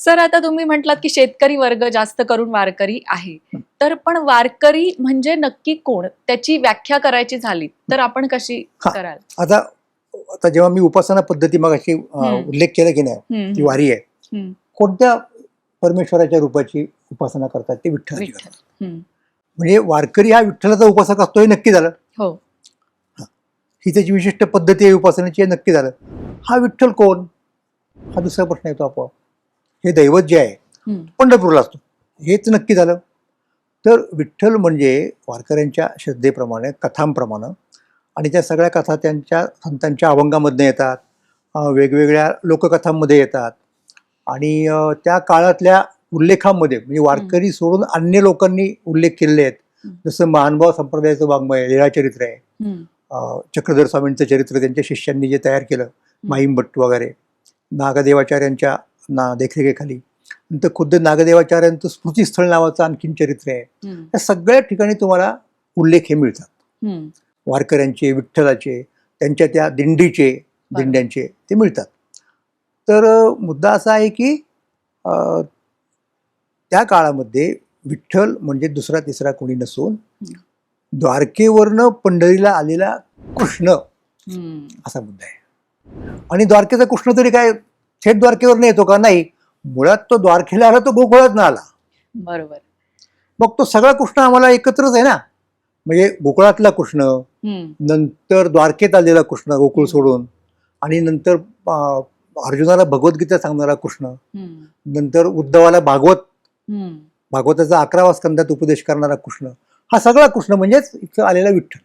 Sir आता तुम्ही म्हटलात की शेतकरी वर्ग जास्त करून वारकरी आहे, तर पण वारकरी म्हणजे नक्की कोण, त्याची व्याख्या करायची झाली तर आपण कशी हा कराल? आता आता जेव्हा मी उपासना पद्धती मगाशी उल्लेख केला की नाही, ती वारी आहे. कोणत्या परमेश्वराच्या रूपाची उपासना करतात? ते विठ्ठलाची करतात. विठ्ठल. म्हणजे वारकरी हा विठ्ठलाचा उपासक असतो हे नक्की झालं. हो. ही त्याची विशिष्ट पद्धती आहे उपासनेची, हे नक्की झालं. हा विठ्ठल कोण, हा दुसरा प्रश्न येतो आपोआप. हे दैवत जे आहे पंढरपूरला असतो, हेच नक्की झालं. तर विठ्ठल म्हणजे वारकऱ्यांच्या श्रद्धेप्रमाणे, कथांप्रमाणे, आणि त्या सगळ्या कथा त्यांच्या संतांच्या अभंगामधनं येतात, वेगवेगळ्या लोककथांमध्ये येतात, आणि त्या काळातल्या उल्लेखांमध्ये म्हणजे वारकरी सोडून अन्य लोकांनी उल्लेख केलेले आहेत. जसं महानुभाव संप्रदायाचं वाङ्मय लीळाचरित्र आहे, चक्रधर स्वामींचं चरित्र त्यांच्या शिष्यांनी जे तयार केलं, माईमभट्ट वगैरे, नागदेवाचार्यांच्या देखरेखीखाली. नंतर खुद्द नागदेवाचार्यांचं स्मृतिस्थळ नावाचं आणखीन चरित्र आहे. या सगळ्या ठिकाणी तुम्हाला उल्लेख हे मिळतात, वारकऱ्यांचे, विठ्ठलाचे, त्यांच्या त्या दिंड्यांचे ते मिळतात. तर मुद्दा असा आहे की त्या काळामध्ये विठ्ठल म्हणजे दुसरा तिसरा कोणी नसून द्वारकेवरनं पंढरीला आलेला कृष्ण असा मुद्दा आहे. आणि द्वारकेचा कृष्ण तरी काय थेट द्वारकेवरनं येतो का? नाही, मुळात तो द्वारकेला आला, तो गोकुळात न आला. बरोबर. मग तो सगळा कृष्ण आम्हाला एकत्रच आहे ना. म्हणजे गोकुळातला कृष्ण, नंतर द्वारकेत आलेला कृष्ण गोकुळ सोडून, आणि नंतर अर्जुनाला भगवद्गीता सांगणारा कृष्ण, नंतर उद्धवाला भागवताचा 11व्या स्कंदात उपदेश करणारा कृष्ण, हा सगळा कृष्ण म्हणजेच इथं आलेला विठ्ठल.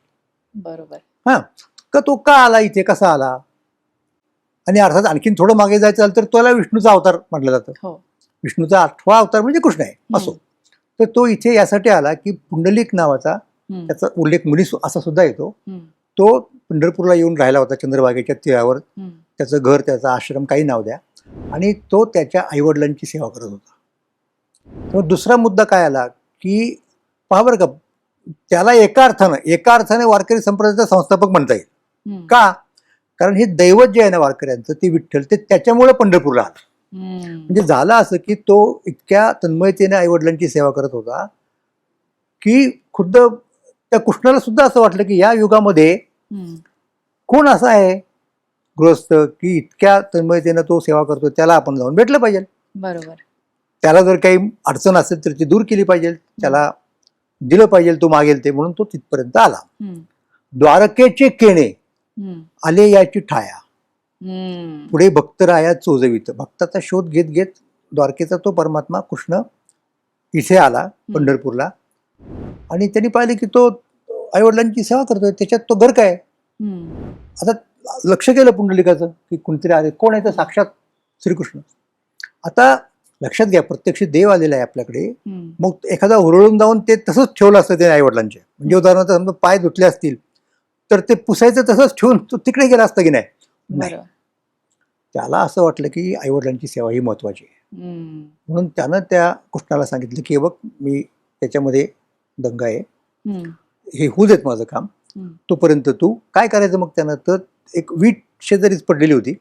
बरोबर. हा, तो का आला इथे, कसा आला? आणि अर्थात आणखीन थोडं मागे जायचं झालं तर त्याला विष्णूचा अवतार म्हटलं जातं. विष्णूचा 8वा अवतार म्हणजे कृष्ण आहे असो. तर तो इथे यासाठी आला की पुंडलिक नावाचा, त्याचा उल्लेख मुनी असा सुद्धा येतो, तो पंढरपूरला येऊन राहिला होता चंद्रभागेच्या तीरावर. त्याचं घर, त्याचा आश्रम, काही नाव द्या, आणि तो त्याच्या आईवडिलांची सेवा करत होता. तर दुसरा मुद्दा काय आला की पहा बरं का, त्याला एका अर्थाने वारकरी संप्रदायाचा संस्थापक म्हणता येईल. का? कारण हे दैवत जे आहे ना वारकऱ्यांचं, ते विठ्ठल, ते त्याच्यामुळे पंढरपूरला आलं. म्हणजे झालं असं की तो इतक्या तन्मयतेने आईवडिलांची सेवा करत होता की खुद्द त्या कृष्णाला सुद्धा असं वाटलं की या युगामध्ये कोण असा आहे गृहस्थ की इतक्या तन्मयतेने तो सेवा करतो, त्याला आपण जाऊन भेटलं पाहिजे. बरोबर. त्याला जर काही अडचण असेल तर ती दूर केली पाहिजे, त्याला दिलं पाहिजे तो मागेल ते, म्हणून तो तिथपर्यंत आला. द्वारकेचे केणे आले याची ठाया, पुढे भक्त राया चोजवित. भक्ताचा शोध घेत घेत द्वारकेचा तो परमात्मा कृष्ण इथे आला पंढरपूरला, आणि त्यांनी पाहिले की तो आईवडिलांची सेवा करतोय, त्याच्यात तो घर काय. आता लक्ष केलं पुंडलिकाचं की कोणतरी आले, कोण आहे तर साक्षात श्रीकृष्ण. आता लक्षात घ्या, प्रत्यक्ष देव आलेला आहे आपल्याकडे. मग एखादा हुरळून जाऊन ते तसंच ठेवलं असतं ते आईवडिलांचे. म्हणजे उदाहरणार्थ समजा पाय धुतले असतील तर ते पुसायचं तसंच ठेवून तो तिकडे गेला असतं की नाही. त्याला असं वाटलं की आईवडिलांची सेवा ही महत्वाची आहे, म्हणून त्यानं त्या कृष्णाला सांगितलं की बघ, मी त्याच्यामध्ये दंगा आहे, हे होऊ देत माझं काम, तोपर्यंत तू काय करायचं. मग त्यानं तर एक वीट शेजारीच पडलेली होती,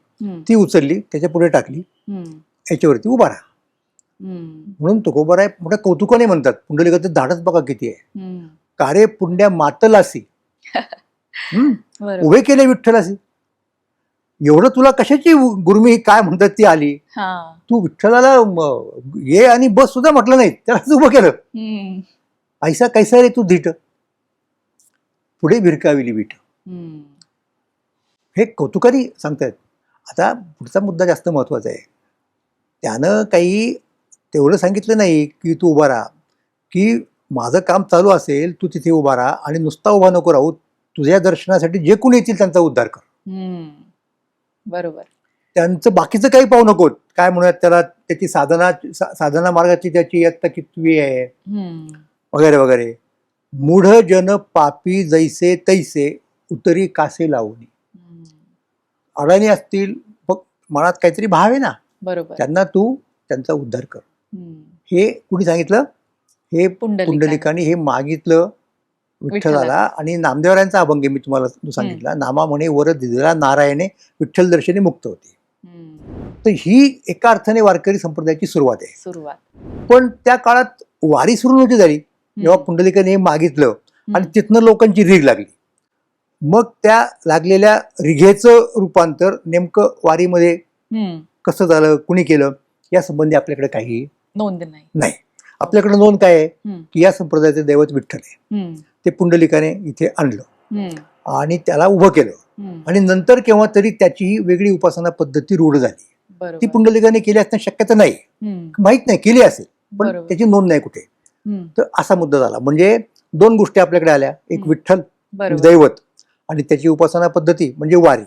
ती उचलली, त्याच्या पुढे टाकली, याच्यावरती उभा राहा म्हणून. तो उभा राहा मोठ्या कौतुकाने म्हणतात. पुंडलिकाचं धाडच बघा किती आहे. कारे पुंड्या मातलासी, उभे केले विठ्ठलासी. एवढं तुला कशाची गुरमी काय म्हणतात ती आली. तू विठ्ठलाला ये आणि बस सुद्धा म्हटलं नाही, त्याला उभं केलं. ऐसा कैसा रे तू धीट, पुढे भिरकाविली विठ. हे कौतुकाने सांगतायत. आता पुढचा मुद्दा जास्त महत्वाचा आहे. त्यानं काही तेवढं सांगितलं नाही की तू उभा राहा, की माझं काम चालू असेल, तू तिथे उभा राहा, आणि नुसता उभा नको राहू, तुझ्या दर्शनासाठी जे कोणी येतील त्यांचा उद्धार कर. बरोबर. त्यांचं बाकीचं काही पाहू नको. काय म्हणूयात त्याला, त्याची साधना मार्गाची त्याची इयत्ता कितवी आहे वगैरे वगैरे. मूढ जन पापी जैसे तैसे उतरी कासे लावणी. अडाणी असतील, मग मनात काहीतरी भाव आहे ना, बरोबर, त्यांना तू त्यांचा उद्धार कर. हे कुणी सांगितलं? हे पुंडलिकाने हे मागितलं विठ्ठलाला. आणि नामदेवरायांचा अभंग मी तुम्हाला सांगितला, नामा म्हणे वर दिला नारायणे, विठ्ठल दर्शनी मुक्त होते. तर ही एका अर्थाने वारकरी संप्रदायाची सुरुवात आहे. सुरुवात. पण त्या काळात वारी सुरू नव्हती झाली जेव्हा पुंडलिकाने हे मागितलं आणि तिथनं लोकांची रीघ लागली. मग त्या लागलेल्या रिघेचं रूपांतर नेमकं वारीमध्ये हम्म. कसं झालं, कुणी केलं, या संबंधी आपल्याकडे काही नोंद नाही. नाही. आपल्याकडे नोंद काय आहे हम्म. की या संप्रदायाचे दैवत विठ्ठल आहे. हम्म. ते पुंडलिकाने इथे आणलं हम्म. आणि त्याला उभं केलं हम्म. आणि नंतर केव्हा तरी त्याची ही वेगळी उपासना पद्धती रूढ झाली. ती बरोबर. पुंडलिकाने केली असताना शक्यता नाही, हम्म. माहित नाही, केली असेल पण बरोबर. त्याची नोंद नाही कुठे. हम्म. तर असा मुद्दा झाला. म्हणजे दोन गोष्टी आपल्याकडे आल्या, एक हम्म. विठ्ठल बरोबर. दैवत आणि त्याची उपासना पद्धती म्हणजे वारी.